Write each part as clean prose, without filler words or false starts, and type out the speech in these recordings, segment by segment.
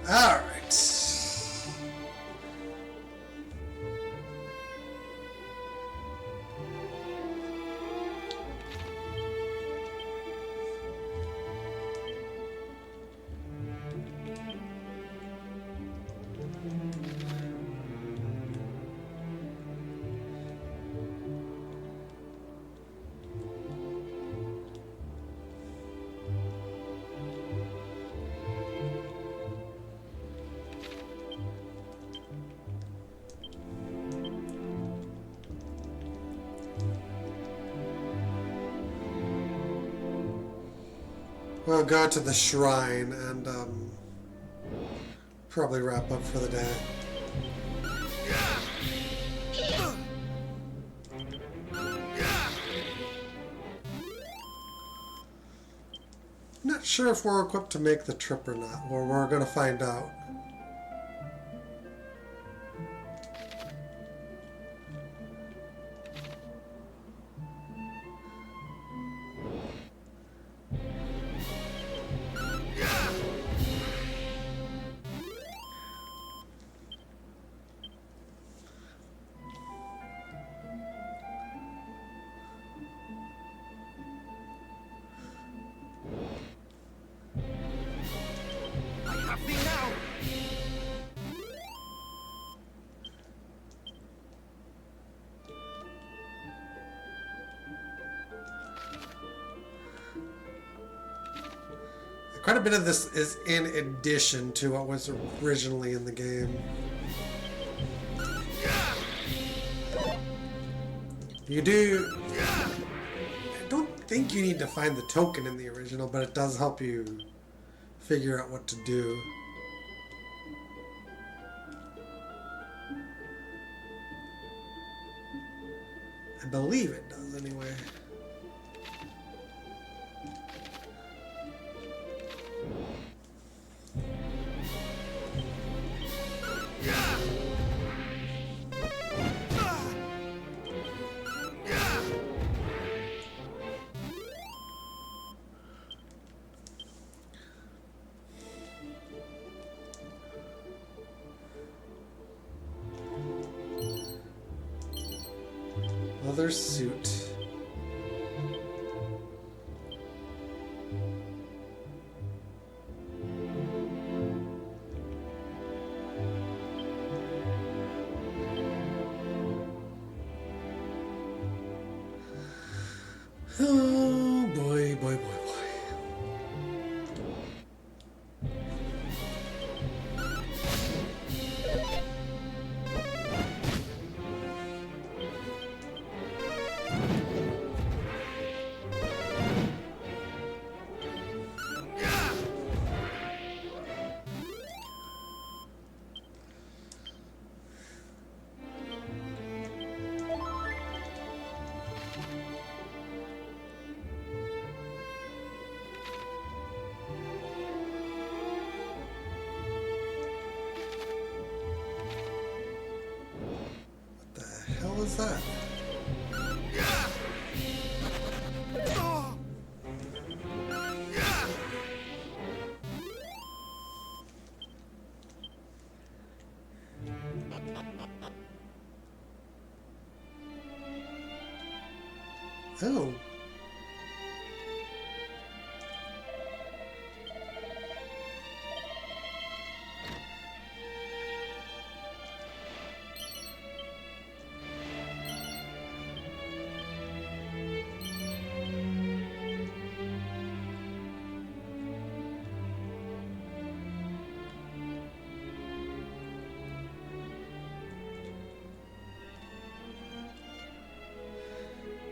Alright. We'll go to the shrine and probably wrap up for the day. Not sure if we're equipped to make the trip or not. Well, we're going to find out. Quite a bit of this is in addition to what was originally in the game. You do... I don't think you need to find the token in the original, but it does help you figure out what to do. I believe it does anyway. Leather suit. Oh boy, boy, boy, boy. What was that? Oh.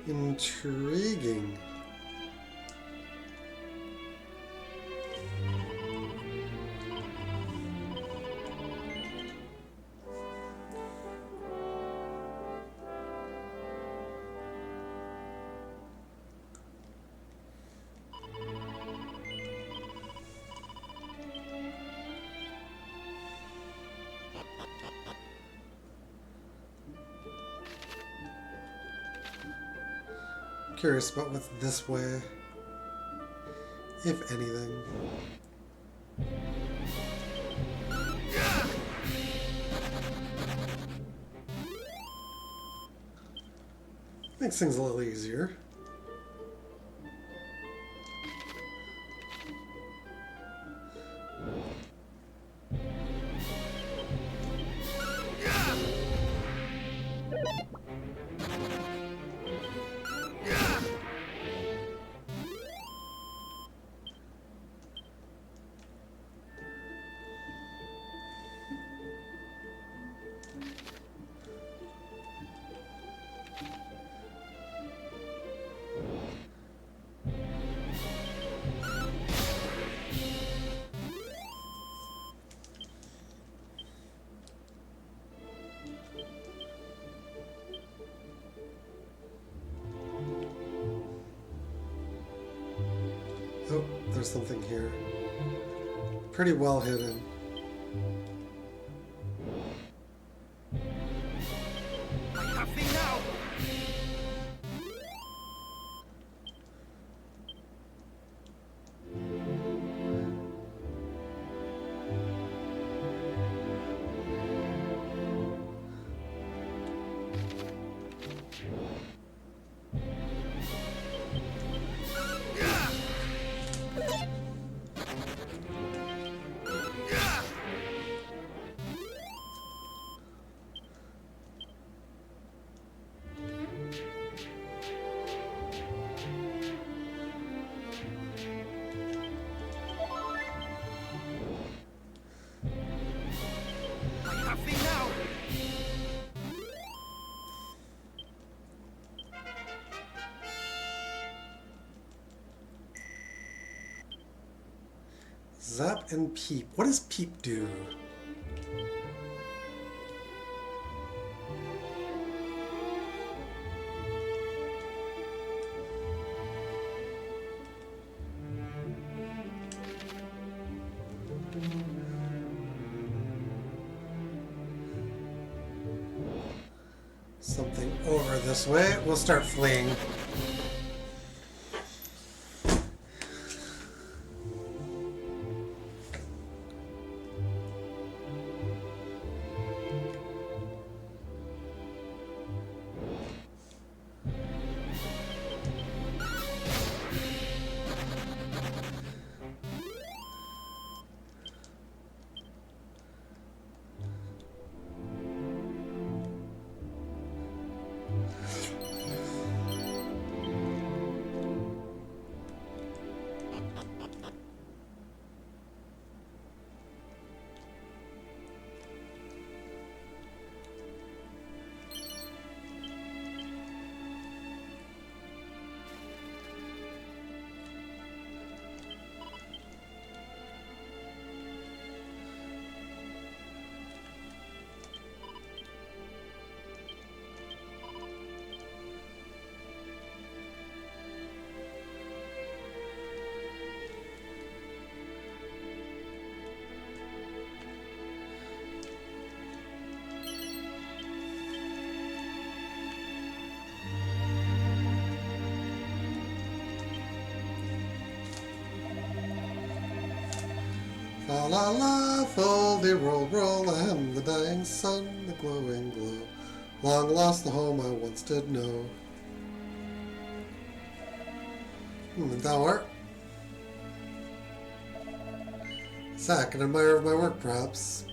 Intriguing. Curious about what's this way, if anything. Makes things a little easier. Oh, there's something here. Pretty well hidden. Nothing now. Nothing now. Zap and Peep. What does Peep do? Something over this way. We'll start fleeing. La la la, foldy roll roll, I am the dying sun, the glowing glow. Long lost the home I once did know. Thou art Zack, an admirer of my work, perhaps.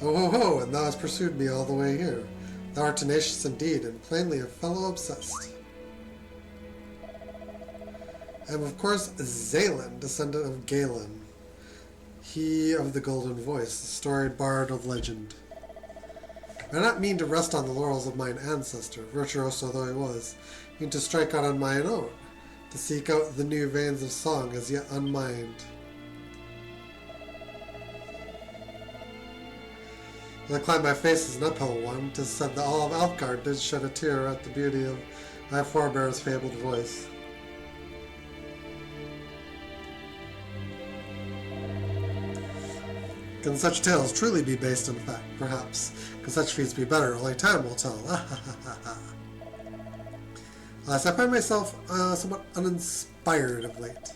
Oh ho ho, and thou hast pursued me all the way here. Thou art tenacious indeed, and plainly a fellow obsessed. I am of course Zalen, descendant of Galen. He of the golden voice, the storied bard of legend. I do not mean to rest on the laurels of mine ancestor, virtuoso though he was. I mean to strike out on mine own, to seek out the new veins of song as yet unmined. As I climb my face as an uphill one, 'tis said that all of Alfgard did shed a tear at the beauty of my forebear's fabled voice. Can such tales truly be based on fact? Perhaps. Can such feats be better? Only time will tell. Alas, I find myself somewhat uninspired of late.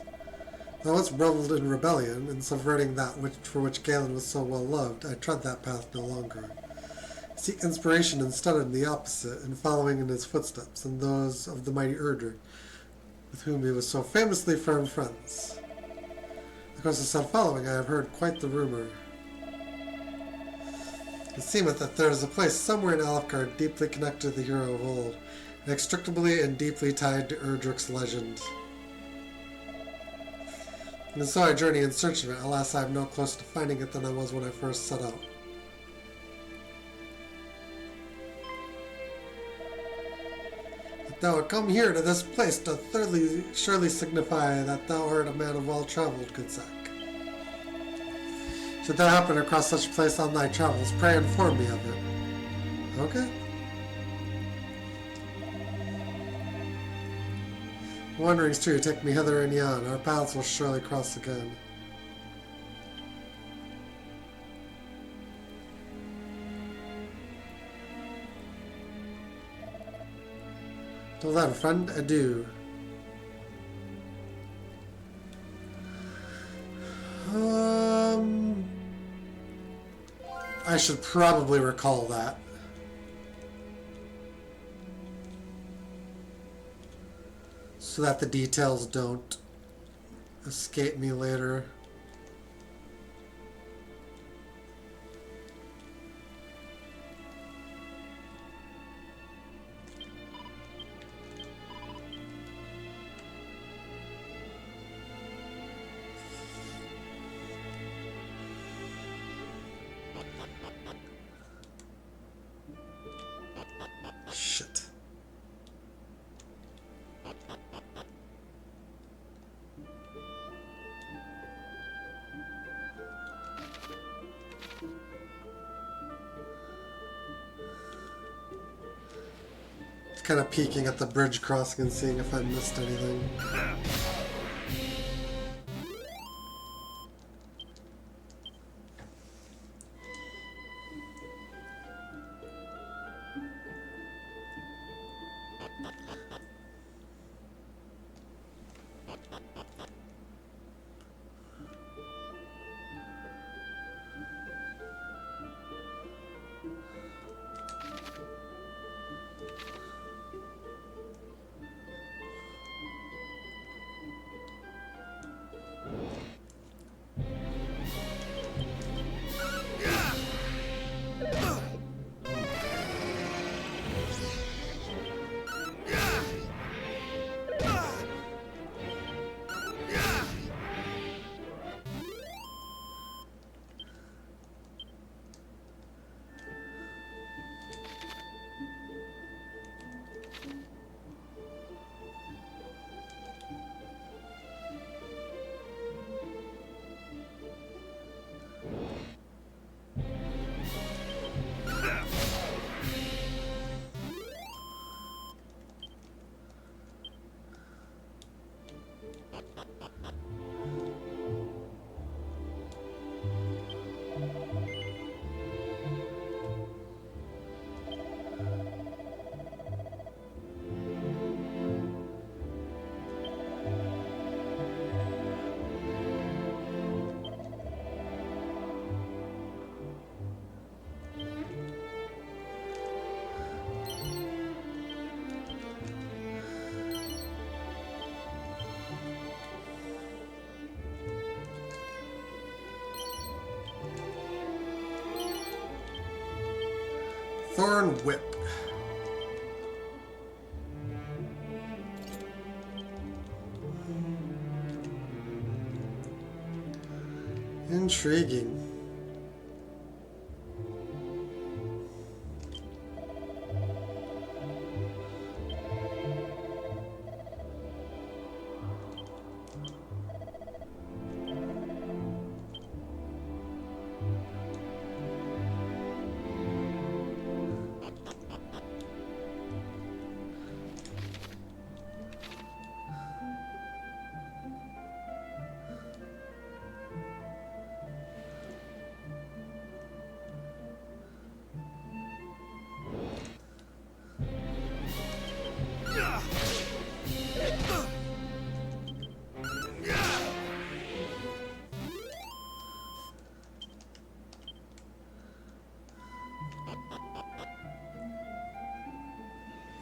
I once reveled in rebellion, in subverting that for which Galen was so well loved. I tread that path no longer. Seek inspiration instead in the opposite, and following in his footsteps, and those of the mighty Erdrick, with whom he was so famously firm friends. Of course, said following, I have heard quite the rumor. It seemeth that there is a place somewhere in Alfgard deeply connected to the hero of old, inextricably and deeply tied to Erdrick's legend. And so I journey in search of it. Alas, I am no closer to finding it than I was when I first set out. That thou art come here to this place doth thirdly surely signify that thou art a man of well-travelled, good sack. Should thou happen across such a place on thy travels, pray inform me of it. Okay. Wanderings too, take me hither and yon. Our paths will surely cross again. Till then, friend, adieu. I should probably recall that. So that the details don't escape me later. Shit. Kind of peeking at the bridge crossing and seeing if I missed anything. Thorn Whip. Intriguing.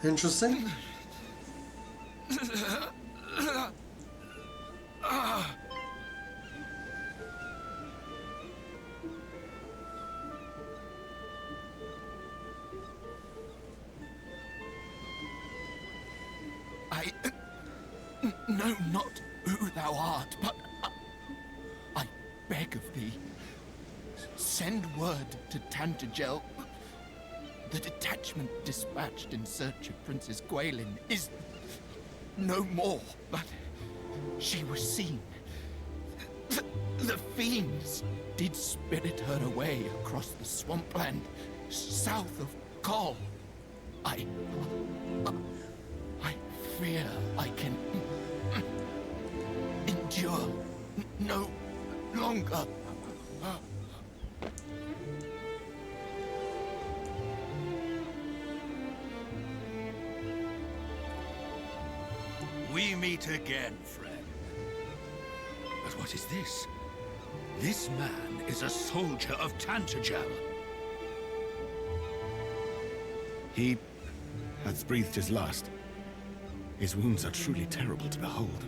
Interesting. I know not who thou art, but I beg of thee, send word to Tantagel. The detachment dispatched in search of Princess Gwaelin is no more, but she was seen. The fiends did spirit her away across the swampland south of Kol. I fear I can endure no longer. We meet again, friend. But what is this? This man is a soldier of Tantagel. He hath breathed his last. His wounds are truly terrible to behold.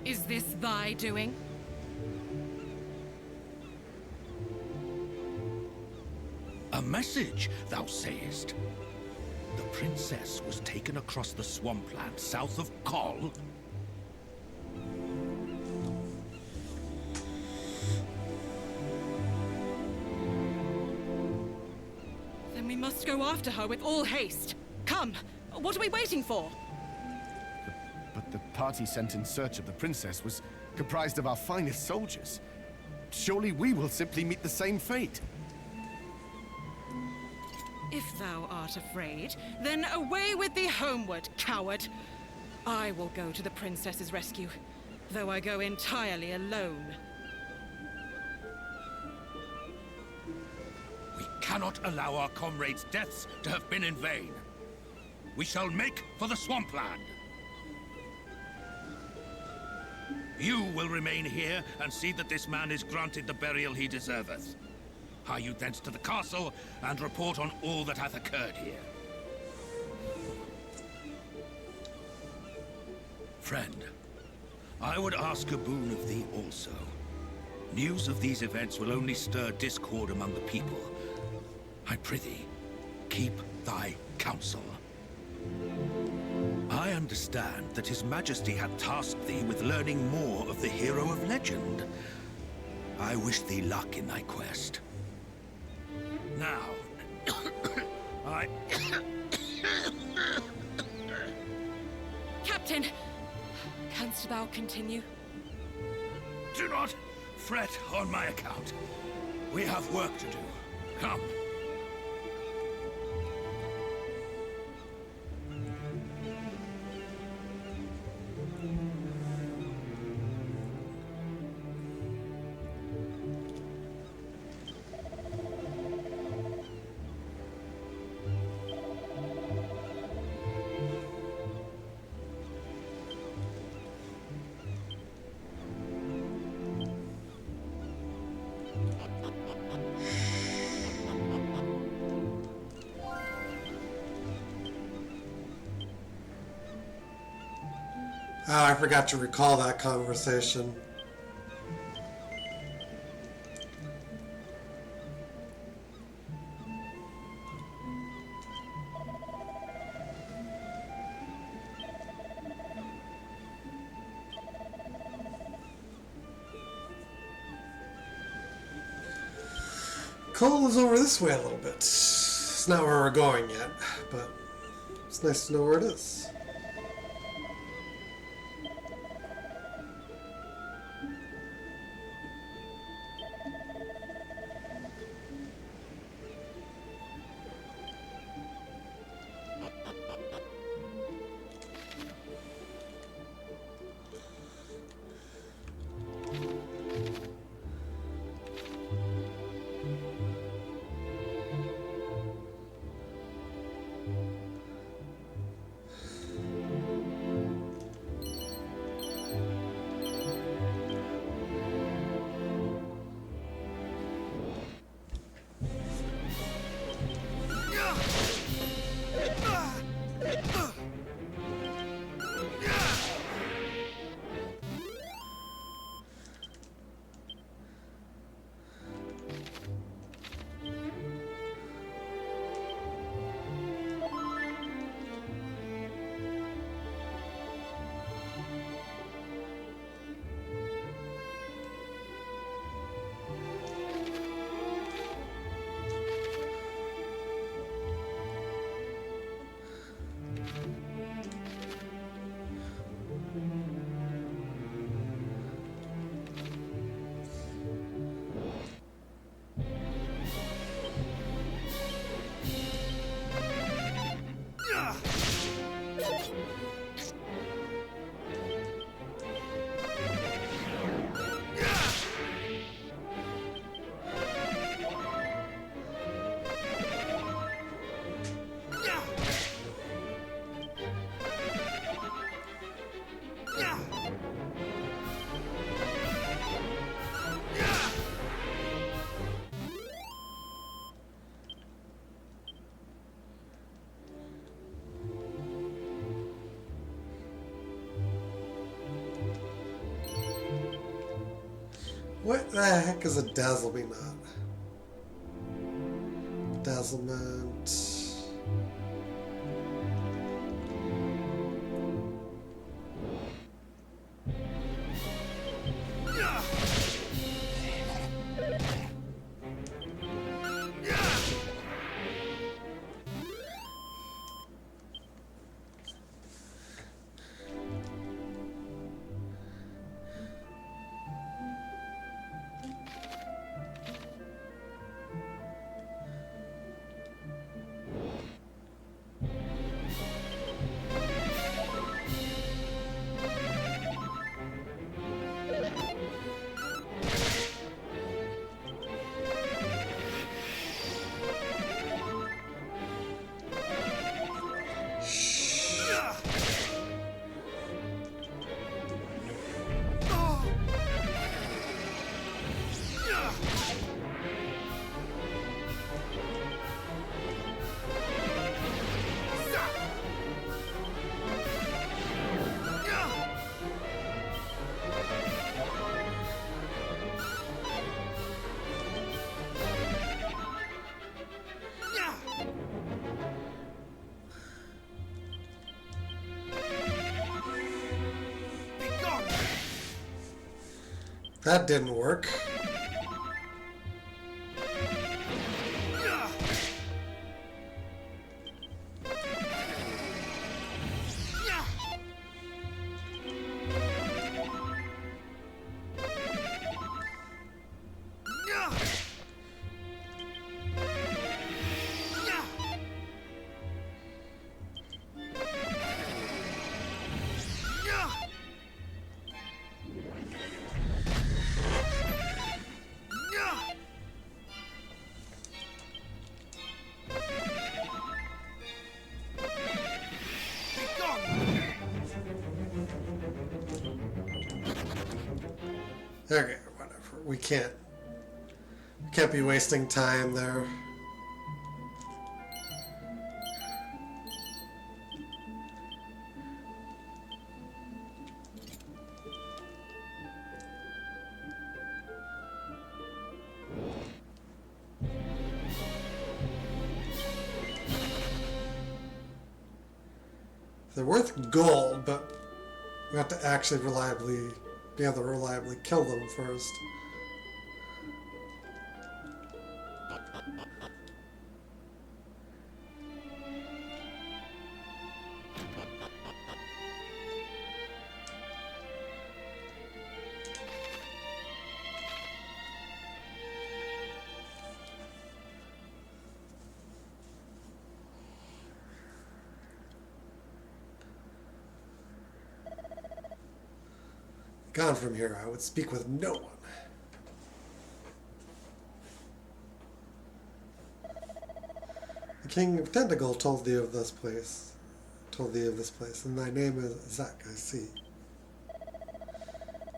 Is this thy doing? A message, thou sayest? The princess was taken across the swampland south of Kol. Then we must go after her with all haste. Come! What are we waiting for? But the party sent in search of the princess was comprised of our finest soldiers. Surely we will simply meet the same fate. If thou art afraid, then away with thee homeward, coward! I will go to the princess's rescue, though I go entirely alone. We cannot allow our comrades' deaths to have been in vain. We shall make for the swampland. You will remain here and see that this man is granted the burial he deserveth. Hie you thence to the castle and report on all that hath occurred here. Friend, I would ask a boon of thee also. News of these events will only stir discord among the people. I prithee, keep thy counsel. I understand that His Majesty hath tasked thee with learning more of the hero of legend. I wish thee luck in thy quest. Now, Captain! Canst thou continue? Do not fret on my account. We have work to do. Come. Oh, I forgot to recall that conversation. Cole is over this way a little bit. It's not where we're going yet, but it's nice to know where it is. What the heck is a dazzle me not? Dazzlement. That didn't work. Okay, whatever. We can't be wasting time there. They're worth gold, but we have to actually be able to reliably kill them first. Gone from here, I would speak with no one. The king of Tentacle told thee of this place, and thy name is Zack, I see.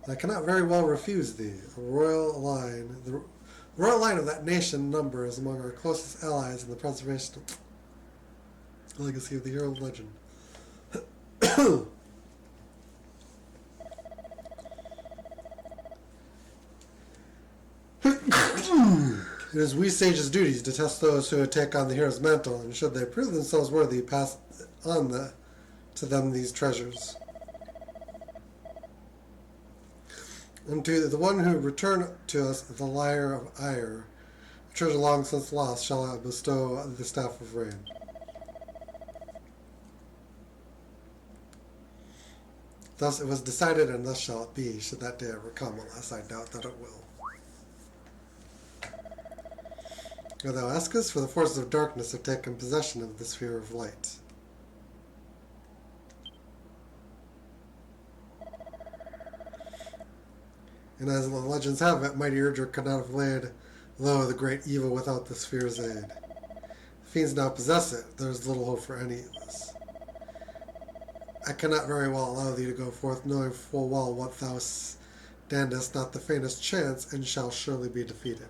I cannot very well refuse thee. The royal line of that nation number is among our closest allies in the preservation of the legacy of the hero legend. It is we sages' duties to test those who take on the hero's mantle, and should they prove themselves worthy, pass on to them these treasures. And to the one who returned to us the lyre of ire, a treasure long since lost, shall I bestow the staff of rain. Thus it was decided, and thus shall it be, should that day ever come, unless I doubt that it will. Now thou askest, for the forces of darkness have taken possession of the sphere of light. And as the legends have it, mighty Urdra could not have laid low the great evil without the sphere's aid. The fiends now possess it, there is little hope for any of us. I cannot very well allow thee to go forth, knowing full well what thou standest not the faintest chance, and shall surely be defeated.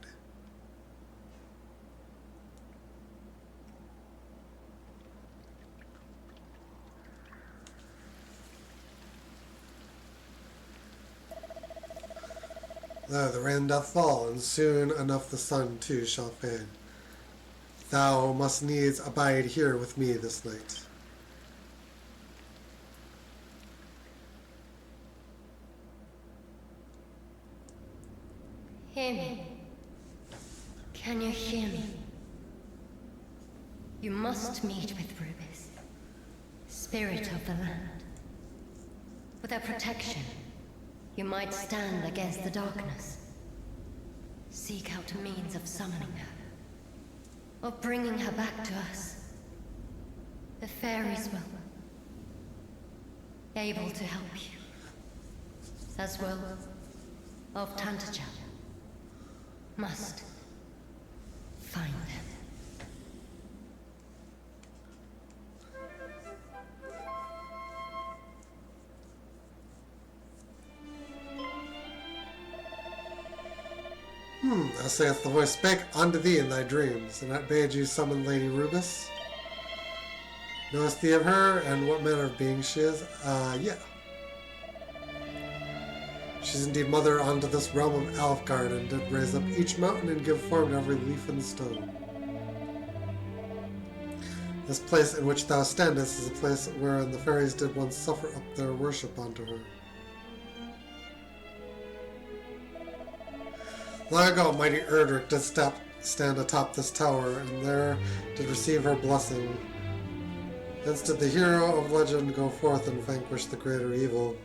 Lo, the rain doth fall, and soon enough the sun too shall fade. Thou must needs abide here with me this night. Hear me. Can you hear me? You must meet with Rubis, spirit of the land. With her protection, you might stand against the darkness. Seek out a means of summoning her, of bringing her back to us. The fairies will be able to help you, as well of Tantagel. Must find them. Thou sayest the voice spake unto thee in thy dreams, and that bade you summon Lady Rubis. Knowest thee of her, and what manner of being she is? Yeah. She's indeed mother unto this realm of Alfgard, and did raise up each mountain and give form to every leaf and stone. This place in which thou standest is a place wherein the fairies did once suffer up their worship unto her. Long ago, mighty Erdrick did stand atop this tower, and there did receive her blessing. Hence did the hero of legend go forth and vanquish the great evil.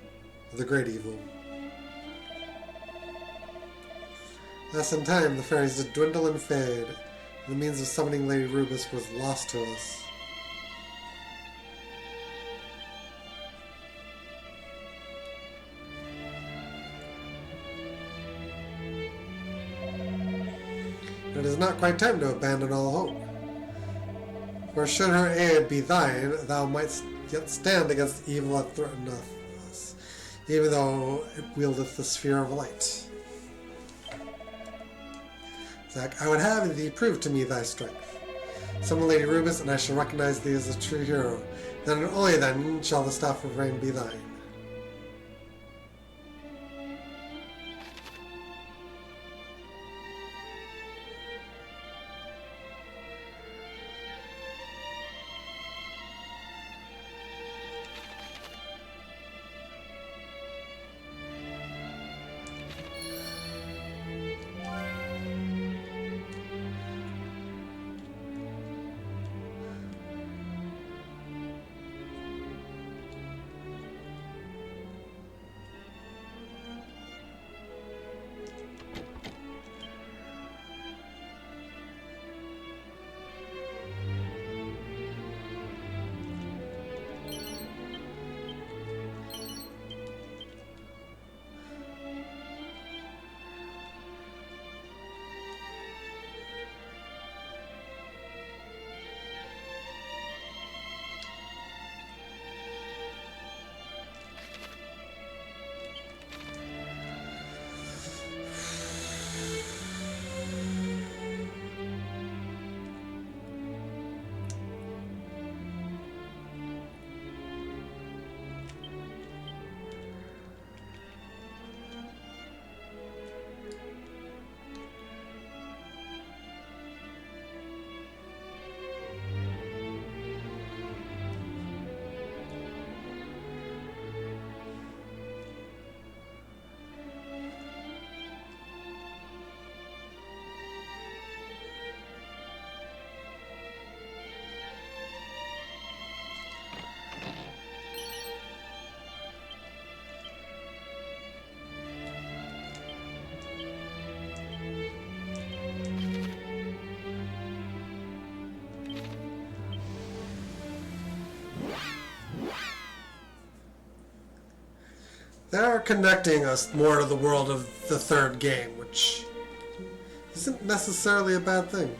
Thus in time, the fairies did dwindle and fade, and the means of summoning Lady Rubis was lost to us. It is not quite time to abandon all hope. For should her aid be thine, thou mightst yet stand against the evil that threateneth us, even though it wieldeth the sphere of light. Zack, I would have thee prove to me thy strength. Summon Lady Rubis, and I shall recognize thee as a true hero. Then and only then shall the Staff of Rain be thine. They're connecting us more to the world of the third game, which isn't necessarily a bad thing.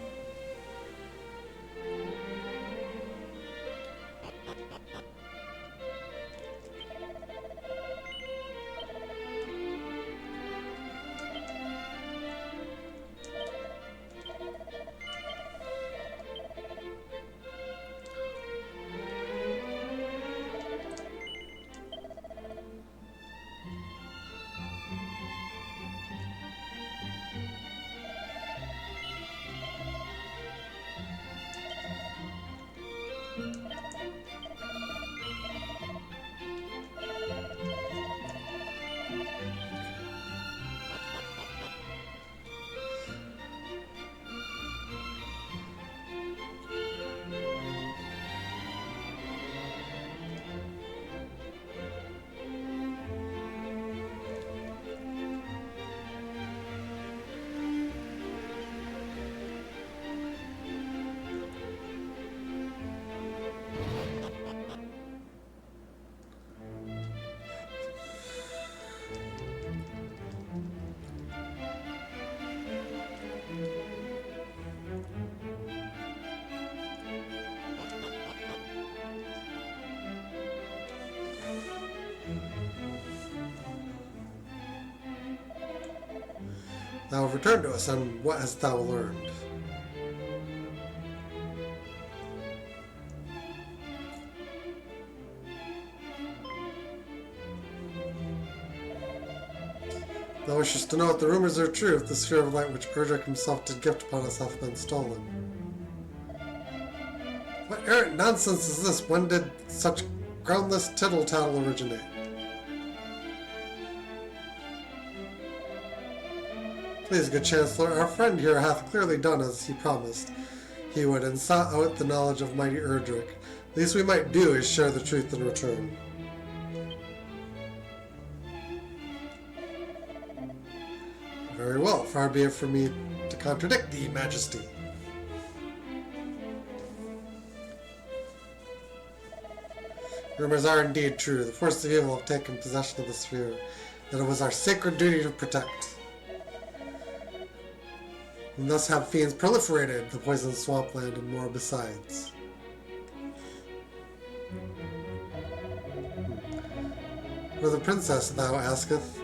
Thou have returned to us, and what hast thou learned? Thou wishest to know if the rumors are true, if the sphere of light which Erdrick himself did gift upon us hath been stolen. What errant nonsense is this? When did such groundless tittle-tattle originate? Please, good Chancellor, our friend here hath clearly done as he promised he would, and sought out the knowledge of mighty Erdrick. Least we might do is share the truth in return. Very well, far be it from me to contradict thee, Majesty. Rumors are indeed true. The forces of evil have taken possession of the sphere, that it was our sacred duty to protect. And thus have fiends proliferated the poisoned swampland and more besides. For the princess, thou asketh,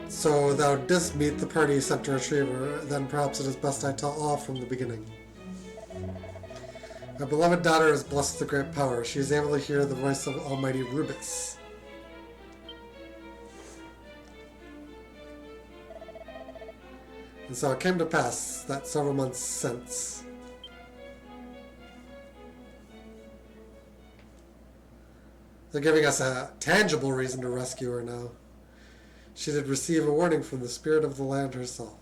so thou didst meet the party sent to retrieve her, then perhaps it is best I tell all from the beginning. My beloved daughter is blessed with a great power. She is able to hear the voice of Almighty Rubis. And so it came to pass that several months since, they're giving us a tangible reason to rescue her now. She did receive a warning from the spirit of the land herself.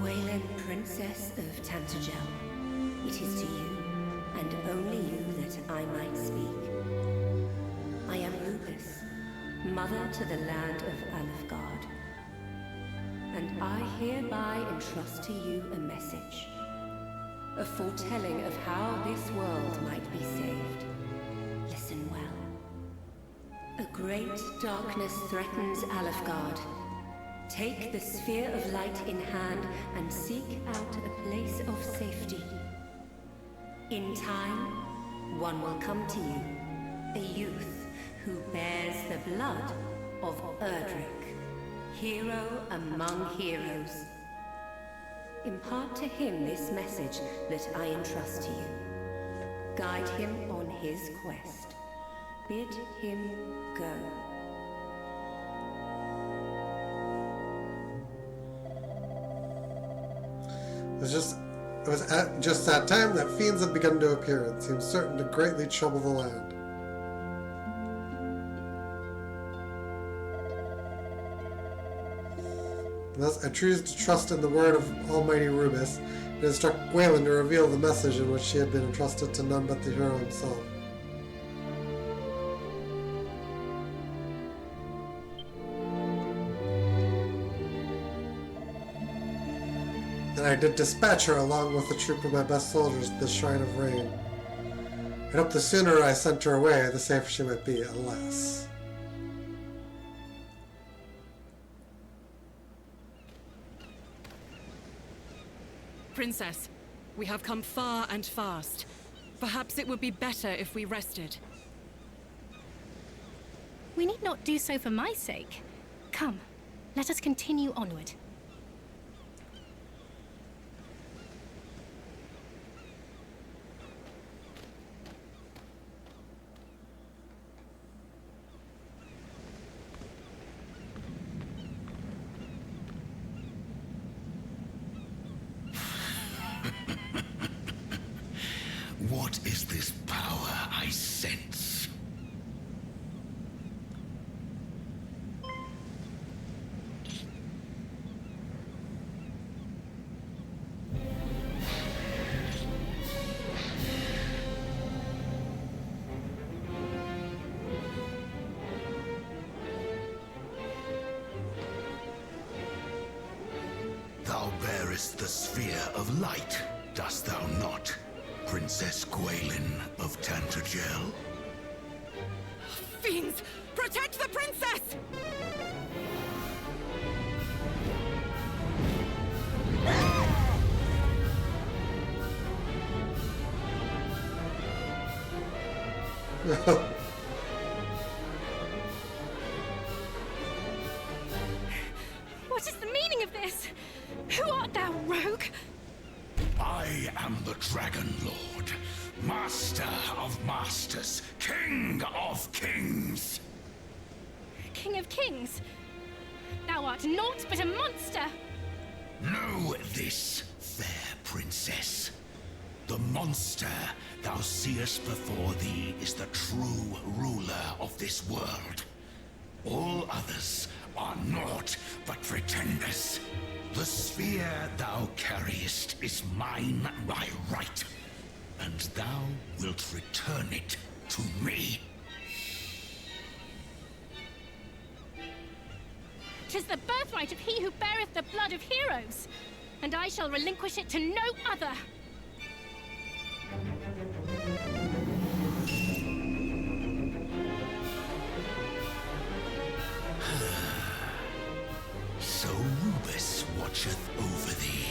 Gwaelin, Princess of Tantagel, it is to you, and only you, that I might speak. I am Rubis, mother to the land of Alefgard, and I hereby entrust to you a message, a foretelling of how this world might be saved. Listen well. A great darkness threatens Alefgard. Take the sphere of light in hand and seek out a place of safety. In time, one will come to you, a youth who bears the blood of Erdrick, hero among heroes. Impart to him this message that I entrust to you. Guide him on his quest. Bid him go. It was at just that time that fiends had begun to appear and seemed certain to greatly trouble the land. Thus I choose to trust in the word of Almighty Rubis, and instruct Gwaelin to reveal the message in which she had been entrusted to none but the hero himself. And I did dispatch her along with a troop of my best soldiers to the Shrine of Rain. I hope the sooner I sent her away, the safer she might be, alas. Princess, we have come far and fast. Perhaps it would be better if we rested. We need not do so for my sake. Come, let us continue onward. What is this power I sense? Thou bearest the sphere of light, dost thou not? Princess Gwaelin of Tantagel? Fiends! Protect the princess! I am the Dragon Lord, Master of Masters, King of Kings. King of Kings? Thou art naught but a monster! Know this, fair princess. The monster thou seest before thee is the true ruler of this world. All others are naught but pretenders. The sphere thou carriest is mine by right, and thou wilt return it to me. 'Tis the birthright of he who beareth the blood of heroes, and I shall relinquish it to no other. So Rubus watcheth over thee.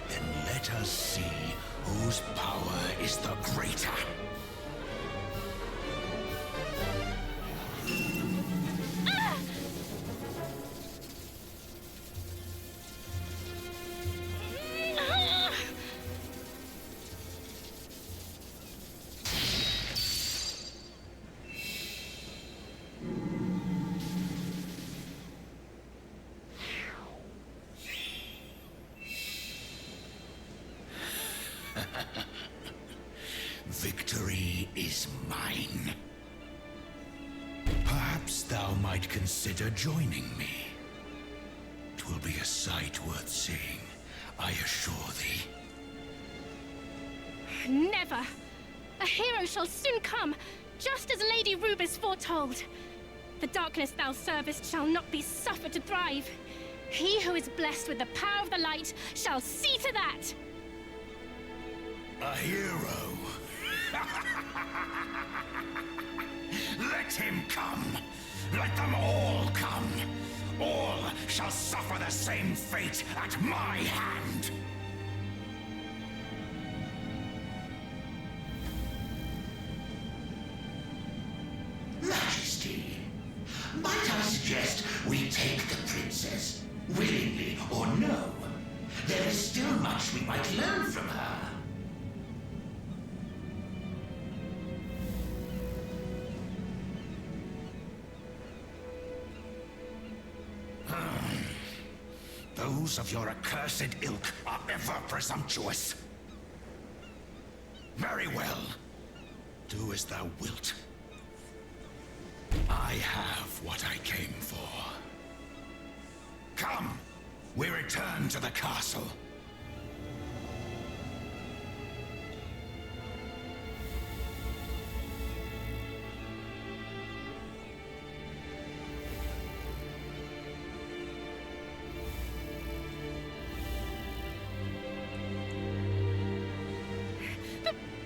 Then let us see whose power is the greater. Victory is mine. Perhaps thou might consider joining me. 'Twill be a sight worth seeing, I assure thee. Never! A hero shall soon come, just as Lady Rubus foretold. The darkness thou servest shall not be suffered to thrive. He who is blessed with the power of the light shall see to that! A hero? Let him come! Let them all come! All shall suffer the same fate at my hand! Majesty, might I suggest we take the princess, willingly or no? There is still much we might learn from her. Those of your accursed ilk are ever presumptuous. Very well. Do as thou wilt. I have what I came for. Come, we return to the castle.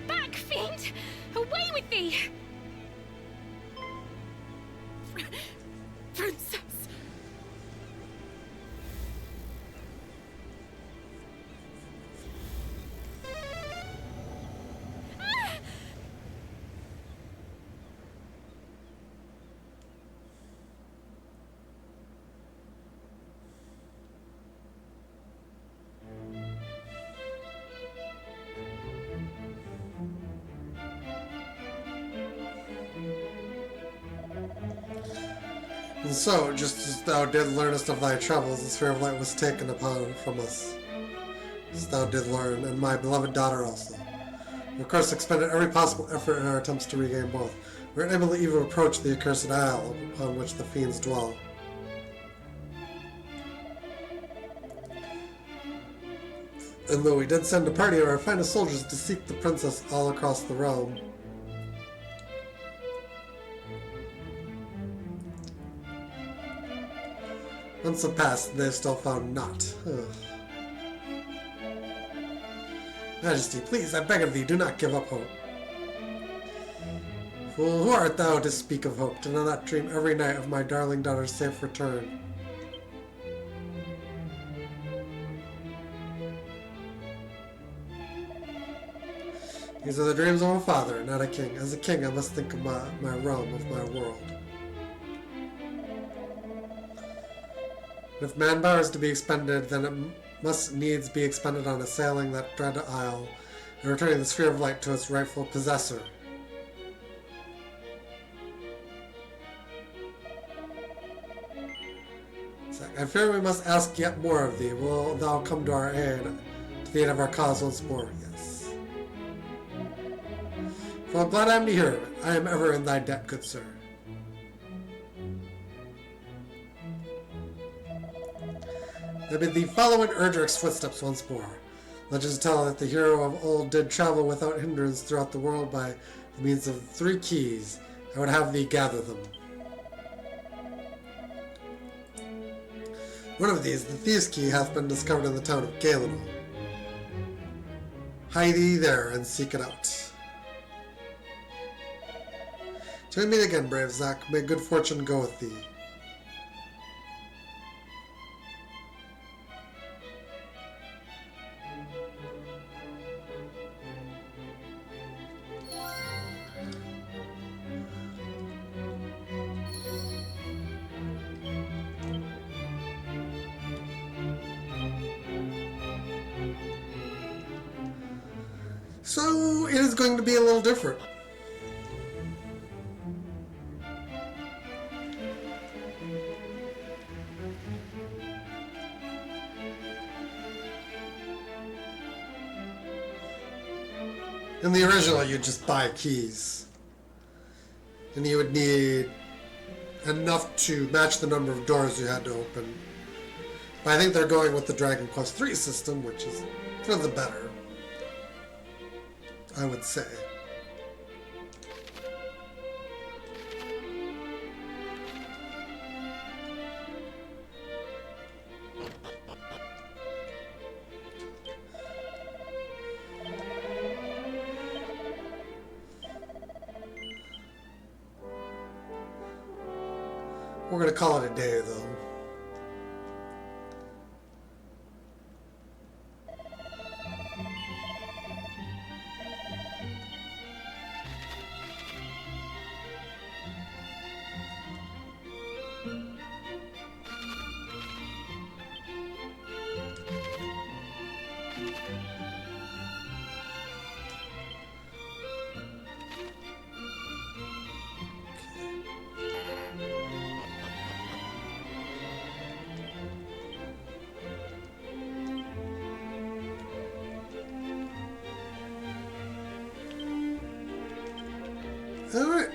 Back, fiend! Away with thee! Princess! And so, just as thou did learnest of thy troubles, the sphere of light was taken upon from us. As thou did learn, and my beloved daughter also. We of course expended every possible effort in our attempts to regain both. We were unable to even approach the accursed isle upon which the fiends dwell. And though we did send a party of our finest soldiers to seek the princess all across the realm, months have passed, they have still found naught. Majesty, please, I beg of thee, do not give up hope. Fool, who art thou to speak of hope? Did I not dream every night of my darling daughter's safe return? These are the dreams of a father, not a king. As a king, I must think of my realm, of my world. If manpower is to be expended, then it must needs be expended on assailing that dread isle and returning the Sphere of Light to its rightful possessor. I fear we must ask yet more of thee. Will thou come to our aid, to the aid of our cause once more? Yes. Well, glad I am to hear of it. I am ever in thy debt, good sir. I bid thee follow in Erdrick's footsteps once more. Legends tell that the hero of old did travel without hindrance throughout the world by the means of 3 keys. I would have thee gather them. One of these, the Thieves' Key, hath been discovered in the town of Galen. Hie thee there and seek it out. Till we meet again, brave Zack, may good fortune go with thee. So, it is going to be a little different. In the original, you'd just buy keys. And you would need enough to match the number of doors you had to open. But I think they're going with the Dragon Quest III system, which is for the better, I would say. We're going to call it a day, though. Alright,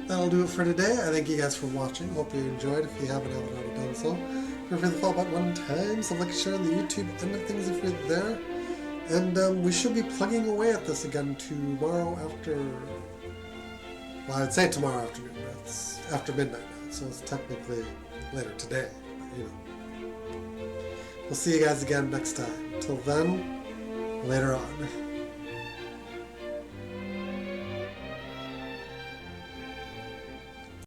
that'll do it for today. I thank you guys for watching. Hope you enjoyed. If you haven't already done so, feel free to follow button 1 time, so like, share on the YouTube end of things if you're there. And we should be plugging away at this again tomorrow after, well, I'd say tomorrow afternoon, but it's after midnight now, so it's technically later today, but you know. We'll see you guys again next time. Till then, later on.